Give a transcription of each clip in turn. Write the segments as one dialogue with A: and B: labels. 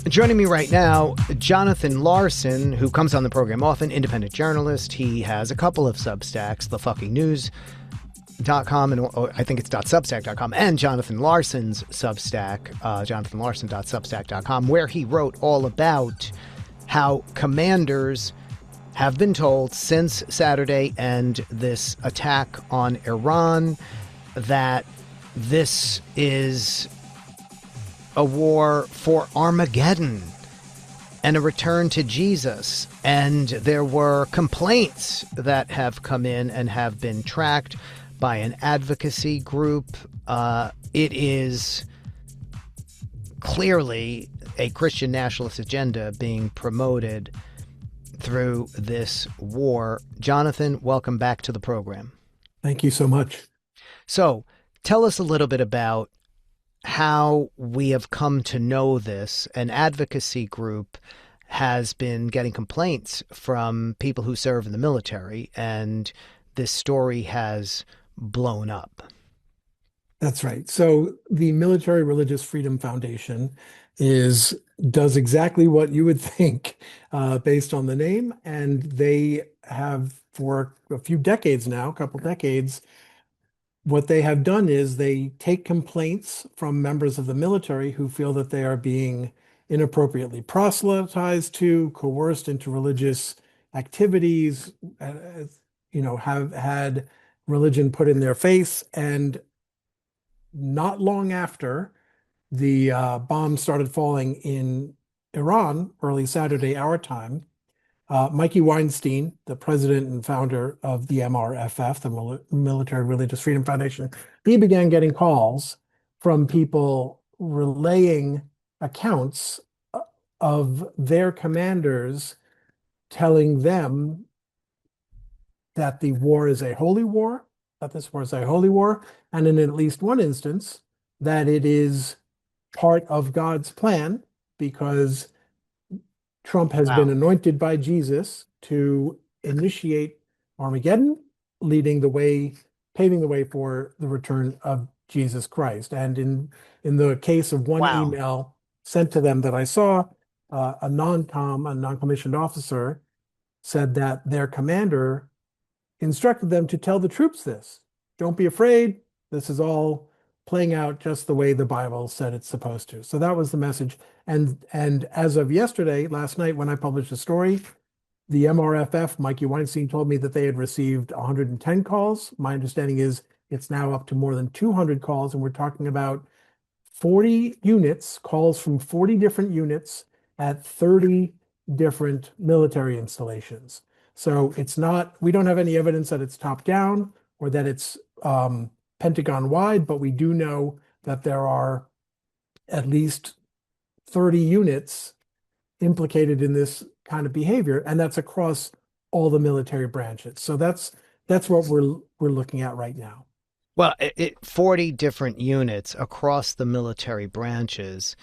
A: Joining me right now, Jonathan Larsen, who comes on the program often, independent journalist. He has a couple of Substacks, thefuckingnews.com, and or I think it's .substack.com, and Jonathan Larsen's Substack, jonathanlarsen.substack.com, where he wrote all about how commanders have been told since Saturday and this attack on Iran that this is a war for Armageddon and a return to Jesus. And there were complaints that have come in and have been tracked by an advocacy group. It is clearly a Christian nationalist agenda being promoted through this war. Jonathan, welcome back to the program.
B: Thank you so much.
A: So tell us a little bit about how we have come to know this. An advocacy group has been getting complaints from people who serve in the military, and this story has blown up.
B: That's right. So the Military Religious Freedom Foundation does exactly what you would think based on the name, and they have for a few decades now, a couple decades. What they have done is they take complaints from members of the military who feel that they are being inappropriately proselytized to, coerced into religious activities, have had religion put in their face. And not long after the bombs started falling in Iran, early Saturday, our time, Mikey Weinstein, the president and founder of the MRFF, the Military Religious Freedom Foundation, he began getting calls from people relaying accounts of their commanders telling them that the war is a holy war, that this war is a holy war, and in at least one instance, that it is part of God's plan because Trump has been anointed by Jesus to initiate Armageddon, paving the way for the return of Jesus Christ. And in the case of one email sent to them that I saw, a non-commissioned officer said that their commander instructed them to tell the troops this. Don't be afraid. This is all playing out just the way the Bible said it's supposed to. So that was the message. And as of yesterday, last night, when I published a story, the MRFF, Mikey Weinstein, told me that they had received 110 calls. My understanding is it's now up to more than 200 calls, and we're talking about 40 units, calls from 40 different units at 30 different military installations. So we don't have any evidence that it's top down or that it's Pentagon wide, but we do know that there are at least 30 units implicated in this kind of behavior, and that's across all the military branches. So that's what we're looking at right now.
A: Well, 40 different units across the military branches.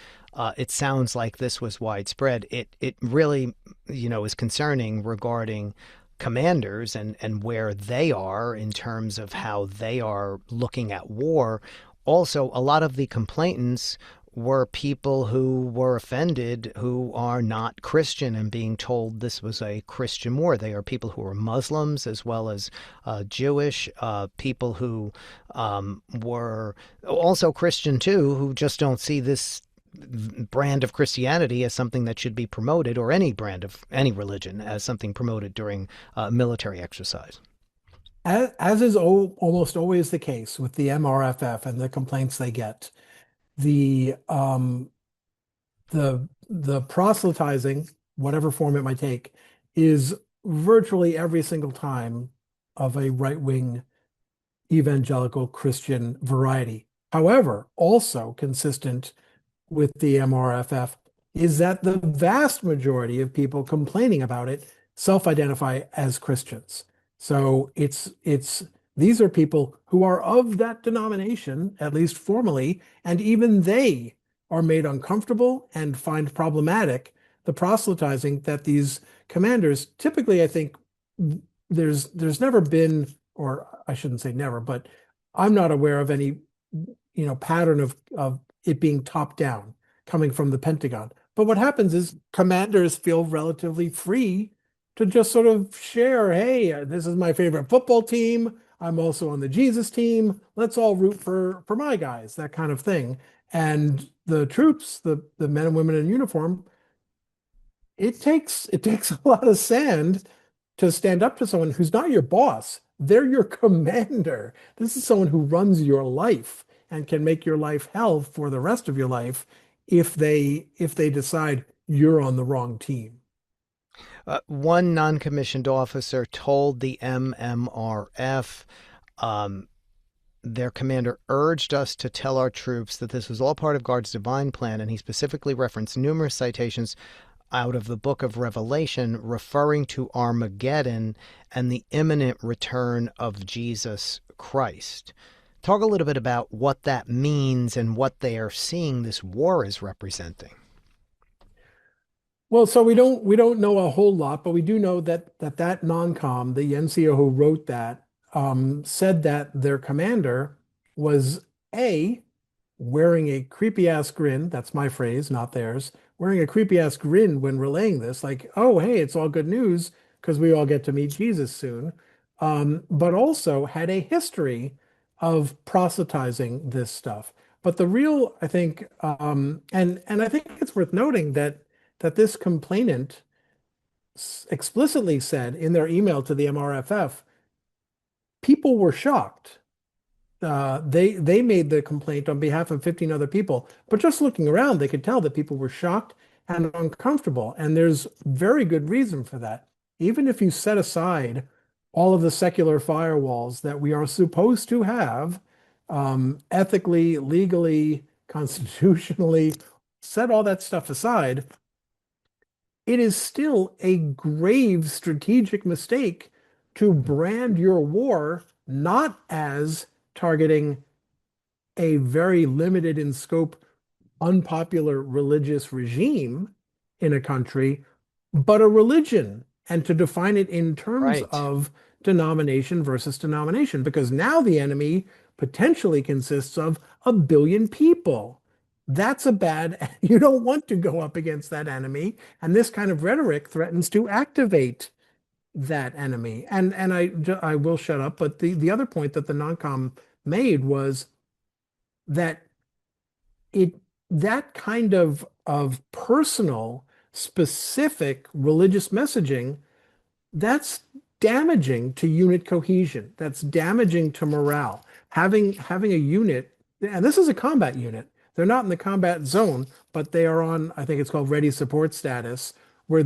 A: It sounds like this was widespread. It really, is concerning regarding commanders and where they are in terms of how they are looking at war. Also, a lot of the complainants were people who were offended, who are not Christian, and being told this was a Christian war. They are people who are Muslims as well as Jewish, people who were also Christian too, who just don't see this brand of Christianity as something that should be promoted, or any brand of any religion as something promoted during military exercise.
B: As is almost always the case with the MRFF and the complaints they get, the proselytizing, whatever form it might take, is virtually every single time of a right-wing evangelical Christian variety. However, also consistent with the MRFF is that the vast majority of people complaining about it self-identify as Christians. So these are people who are of that denomination, at least formally, and even they are made uncomfortable and find problematic the proselytizing that these commanders typically, I think there's never been, or I shouldn't say never, but I'm not aware of any pattern of it being top down coming from the Pentagon. But what happens is commanders feel relatively free to just sort of share, hey, this is my favorite football team. I'm also on the Jesus team. Let's all root for my guys, that kind of thing. And the troops, the men and women in uniform, it takes a lot of sand to stand up to someone who's not your boss. They're your commander. This is someone who runs your life and can make your life hell for the rest of your life if they decide you're on the wrong team.
A: One non-commissioned officer told the MMRF, um, their commander urged us to tell our troops that this was all part of God's divine plan, and he specifically referenced numerous citations out of the book of Revelation referring to Armageddon and the imminent return of Jesus Christ. Talk a little bit about what that means and what they are seeing this war is representing.
B: Well, so we don't know a whole lot, but we do know that non-com, the NCO who wrote that, said that their commander was A, wearing a creepy ass grin. That's my phrase, not theirs. Wearing a creepy ass grin when relaying this, like, oh, hey, it's all good news because we all get to meet Jesus soon. But also had a history of proselytizing this stuff. But the real, I think, and I think it's worth noting that this complainant explicitly said in their email to the MRFF, people were shocked. They made the complaint on behalf of 15 other people, but just looking around, they could tell that people were shocked and uncomfortable. And there's very good reason for that. Even if you set aside all of the secular firewalls that we are supposed to have, ethically, legally, constitutionally, set all that stuff aside, it is still a grave strategic mistake to brand your war not as targeting a very limited in scope, unpopular religious regime in a country, but a religion, and to define it in terms
A: Right.
B: of denomination versus denomination, because now the enemy potentially consists of 1 billion people. That's a bad, you don't want to go up against that enemy. And this kind of rhetoric threatens to activate that enemy. And I will shut up, but the other point that the non-com made was that it that kind of personal, specific religious messaging, that's damaging to unit cohesion. That's damaging to morale. Having a unit, and this is a combat unit. They're not in the combat zone, but they are on, I think it's called ready support status, where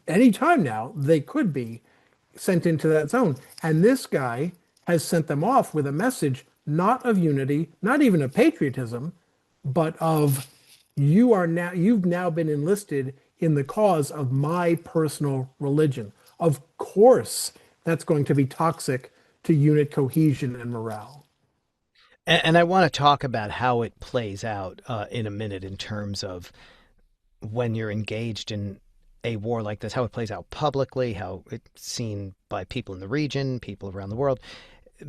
B: anytime now they could be sent into that zone. And this guy has sent them off with a message not of unity, not even of patriotism, but of you've now been enlisted in the cause of my personal religion. Of course, that's going to be toxic to unit cohesion and morale.
A: And I want to talk about how it plays out in a minute in terms of when you're engaged in a war like this, how it plays out publicly, how it's seen by people in the region, people around the world.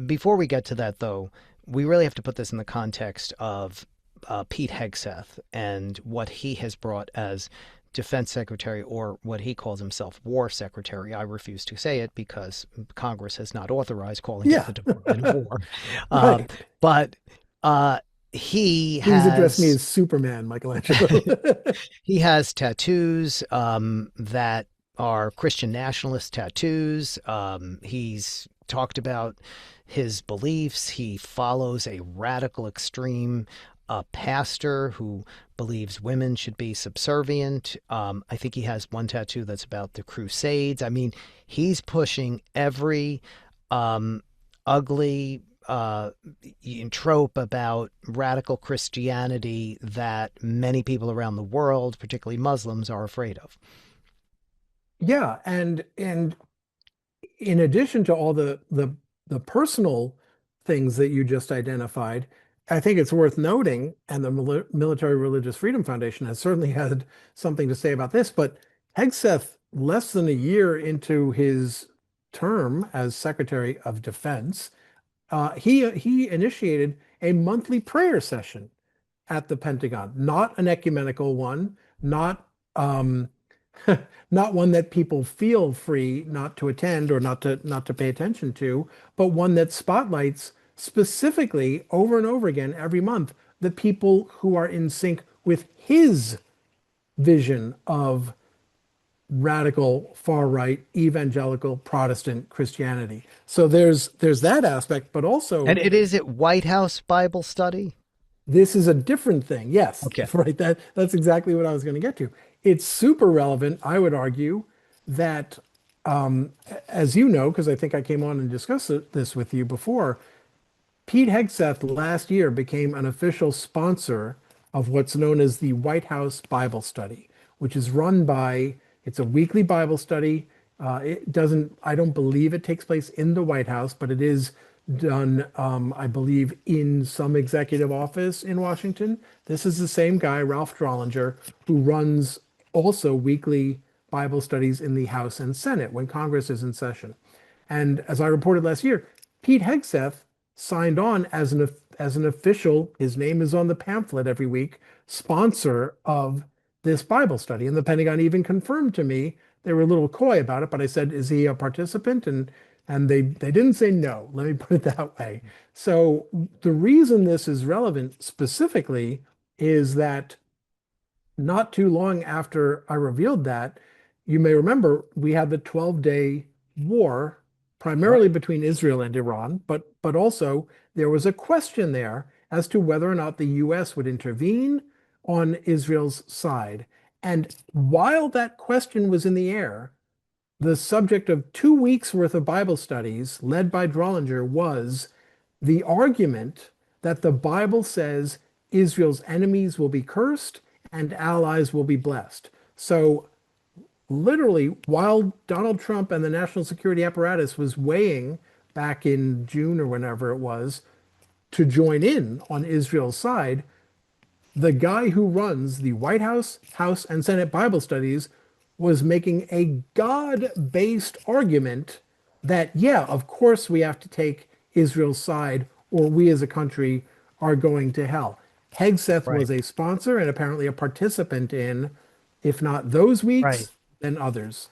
A: Before we get to that, though, we really have to put this in the context of Pete Hegseth and what he has brought as defense secretary, or what he calls himself, war secretary. I refuse to say it because Congress has not authorized calling it
B: Yeah,
A: the Department of War. Um,
B: right.
A: but he
B: Please address me
A: has
B: as Superman, Michelangelo.
A: he has tattoos that are Christian nationalist tattoos. He's talked about his beliefs. He follows a radical extreme pastor who believes women should be subservient. I think he has one tattoo that's about the crusades. I mean, he's pushing every ugly trope about radical Christianity that many people around the world, particularly Muslims, are afraid of.
B: Yeah, and in addition to all the personal things that you just identified, I think it's worth noting, and the Military Religious Freedom Foundation has certainly had something to say about this, but Hegseth, less than a year into his term as Secretary of Defense, he initiated a monthly prayer session at the Pentagon, not an ecumenical one, not not one that people feel free not to attend or not to pay attention to, but one that spotlights specifically over and over again every month the people who are in sync with his vision of radical far right evangelical Protestant Christianity. So there's that aspect, but
A: And
B: also
A: it is at White House Bible study.
B: this is a different thing. Yes,
A: Okay.
B: right. That's exactly what I was going to get to. It's super relevant, I would argue, that as you know, because I think I came on and discussed this with you before, Pete Hegseth last year became an official sponsor of what's known as the White House Bible Study, which is run by, it's a weekly Bible study. It doesn't, I don't believe it takes place in the White House, but it is done, I believe, in some executive office in Washington. This is the same guy, Ralph Drollinger, who runs also weekly Bible studies in the House and Senate when Congress is in session. And as I reported last year, Pete Hegseth signed on as an official, his name is on the pamphlet every week, sponsor of this Bible study. And the Pentagon even confirmed to me, they were a little coy about it, but I said, is he a participant? And they didn't say no, let me put it that way. So the reason this is relevant specifically is that not too long after I revealed that, you may remember we had the 12-day war, primarily
A: Right.
B: between Israel and Iran, but also there was a question there as to whether or not the US would intervene on Israel's side. And while that question was in the air, the subject of 2 weeks worth of Bible studies led by Drollinger was the argument that the Bible says Israel's enemies will be cursed and allies will be blessed. So literally, while Donald Trump and the national security apparatus was weighing back in June or whenever it was to join in on Israel's side, the guy who runs the White House, House, and Senate Bible studies was making a God-based argument that, yeah, of course we have to take Israel's side or we as a country are going to hell. Hegseth
A: Right.
B: was a sponsor and apparently a participant in, if not those
A: Right.
B: weeks, then others.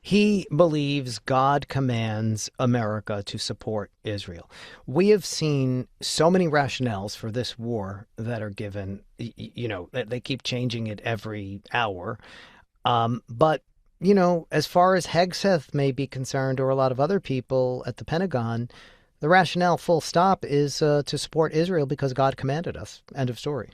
A: He believes God commands America to support Israel. We have seen so many rationales for this war that are given, they keep changing it every hour. But, as far as Hegseth may be concerned, or a lot of other people at the Pentagon, the rationale, full stop, is to support Israel because God commanded us. End of story.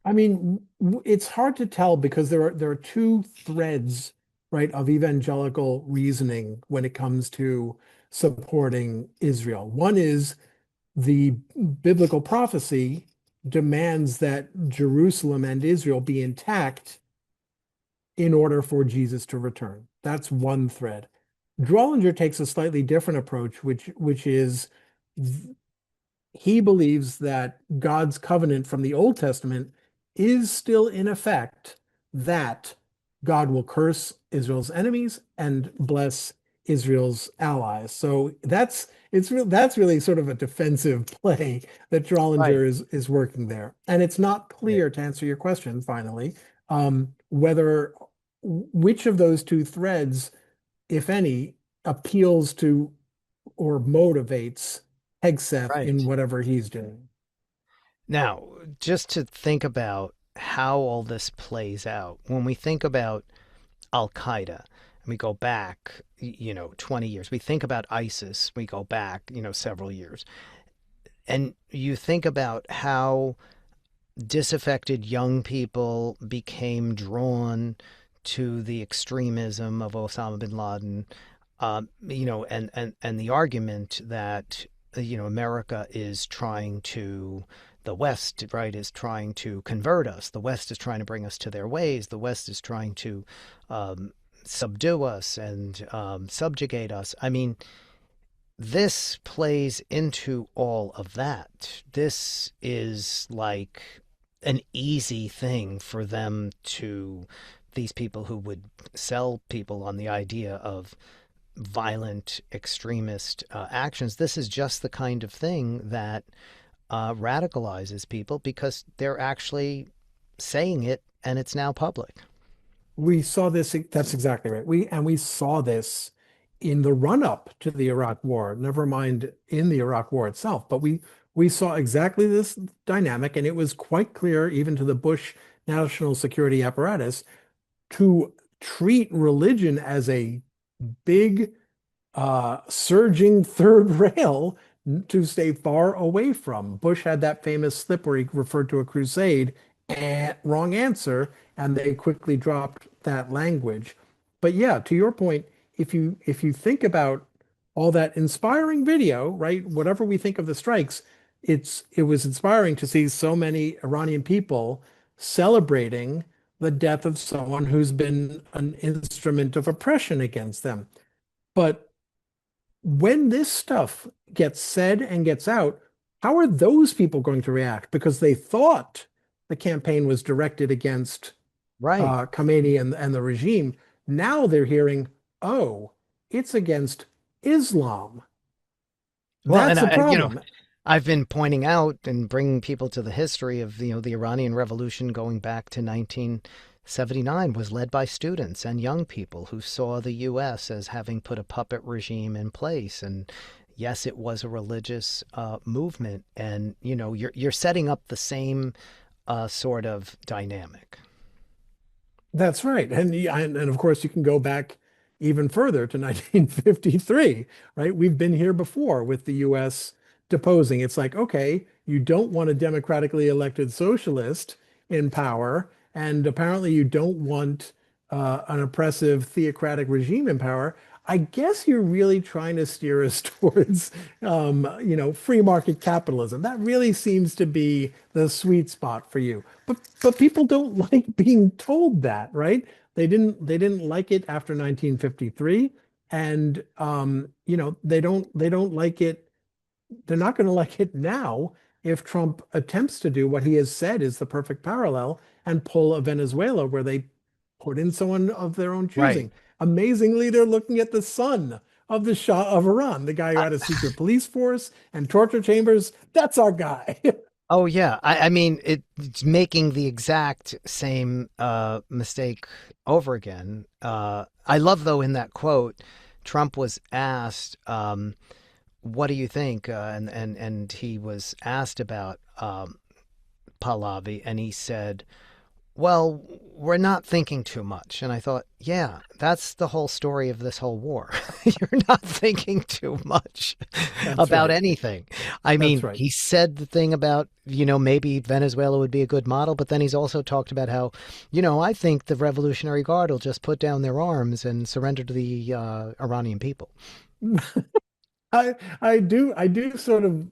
B: I mean, it's hard to tell because there are two threads, right, of evangelical reasoning when it comes to supporting Israel. One is the biblical prophecy demands that Jerusalem and Israel be intact in order for Jesus to return. That's one thread. Drollinger takes a slightly different approach, which is he believes that God's covenant from the Old Testament is still in effect, that God will curse Israel's enemies and bless Israel's allies. So that's really sort of a defensive play that
A: Right.
B: Drollinger is working there. And it's not
A: Right.
B: clear, to answer your question finally, whether which of those two threads, if any, appeals to or motivates Hegseth in
A: Right.
B: whatever he's doing.
A: Now, just to think about how all this plays out, when we think about Al Qaeda, and we go back, 20 years, we think about ISIS, we go back, several years, and you think about how disaffected young people became drawn to the extremism of Osama bin Laden, and the argument that America is trying to, the West, right, is trying to convert us. The West is trying to bring us to their ways. The West is trying to subdue us and subjugate us. I mean, this plays into all of that. This is like an easy thing for them to, these people who would sell people on the idea of violent extremist actions. This is just the kind of thing that radicalizes people because they're actually saying it and it's now public.
B: We saw this, that's exactly right. We saw this in the run-up to the Iraq War, never mind in the Iraq War itself, but we saw exactly this dynamic, and it was quite clear even to the Bush national security apparatus to treat religion as a big surging third rail to stay far away from. Bush had that famous slip where he referred to a crusade, and wrong answer, and they quickly dropped that language. But yeah, to your point, if you think about all that inspiring video, right? Whatever we think of the strikes, it was inspiring to see so many Iranian people celebrating the death of someone who's been an instrument of oppression against them. But when this stuff gets said and gets out, how are those people going to react? Because they thought the campaign was directed against
A: Right.
B: Khomeini and the regime. Now they're hearing, oh, it's against Islam.
A: Well, and
B: That's a problem.
A: I've been pointing out and bringing people to the history of, the Iranian Revolution going back to 1979 was led by students and young people who saw the U.S. as having put a puppet regime in place. And yes, it was a religious movement, and you're setting up the same sort of dynamic.
B: That's right. And of course you can go back even further to 1953, right? We've been here before with the US deposing. It's like, okay, you don't want a democratically elected socialist in power, and apparently you don't want an oppressive theocratic regime in power. I guess you're really trying to steer us towards, free market capitalism. That really seems to be the sweet spot for you. But people don't like being told that, right? They didn't like it after 1953, and they don't like it. They're not going to like it now if Trump attempts to do what he has said is the perfect parallel and pull a Venezuela where they put in someone of their own
A: Right.
B: choosing. Amazingly, they're looking at the son of the Shah of Iran, the guy who had a secret police force and torture chambers. That's our guy.
A: Oh yeah, I mean it's making the exact same mistake over again. I love though in that quote, Trump was asked, "What do you think?" And he was asked about Pahlavi, and he said, "Well, we're not thinking too much." And I thought, yeah, that's the whole story of this whole war. You're not thinking too much
B: That's
A: about
B: right.
A: anything. I
B: That's
A: mean,
B: right.
A: he said the thing about, maybe Venezuela would be a good model, but then he's also talked about how, I think the Revolutionary Guard will just put down their arms and surrender to the Iranian people.
B: I do sort of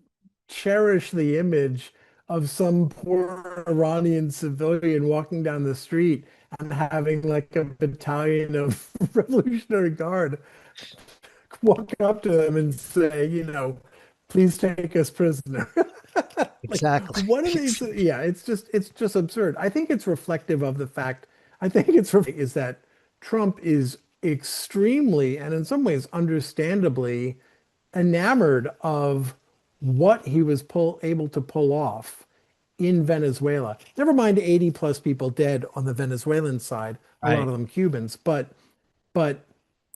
B: cherish the image of some poor Iranian civilian walking down the street and having like a battalion of Revolutionary Guard walk up to them and say, please take us prisoner. Like,
A: Exactly.
B: what are these? Yeah, it's just absurd. I think it's reflective of the fact, I think it's is that Trump is extremely and in some ways understandably enamored of what he was able to pull off in Venezuela. Never mind 80 plus people dead on the Venezuelan side, a lot
A: Right.
B: of them Cubans, but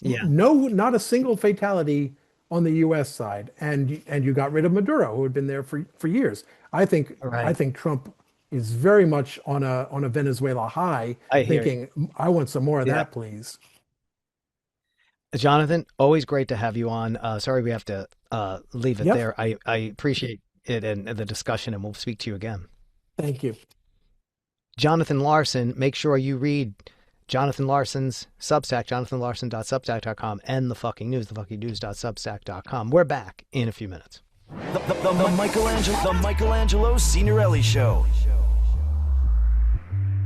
A: Yeah.
B: no, not a single fatality on the U.S. side, and you got rid of Maduro, who had been there for years. I think I
A: Right.
B: think Trump is very much on a Venezuela high,
A: I hear you.
B: thinking, I want some more of
A: Yeah.
B: that, please.
A: Jonathan, always great to have you on. Sorry we have to leave it
B: Yep,
A: there. I appreciate it and the discussion, and we'll speak to you again.
B: thank you.
A: Jonathan Larsen, make sure you read Jonathan Larson's Substack, jonathanlarson.substack.com, and the fucking news.substack.com. We're back in a few minutes.
C: The Michelangelo Signorelli Show.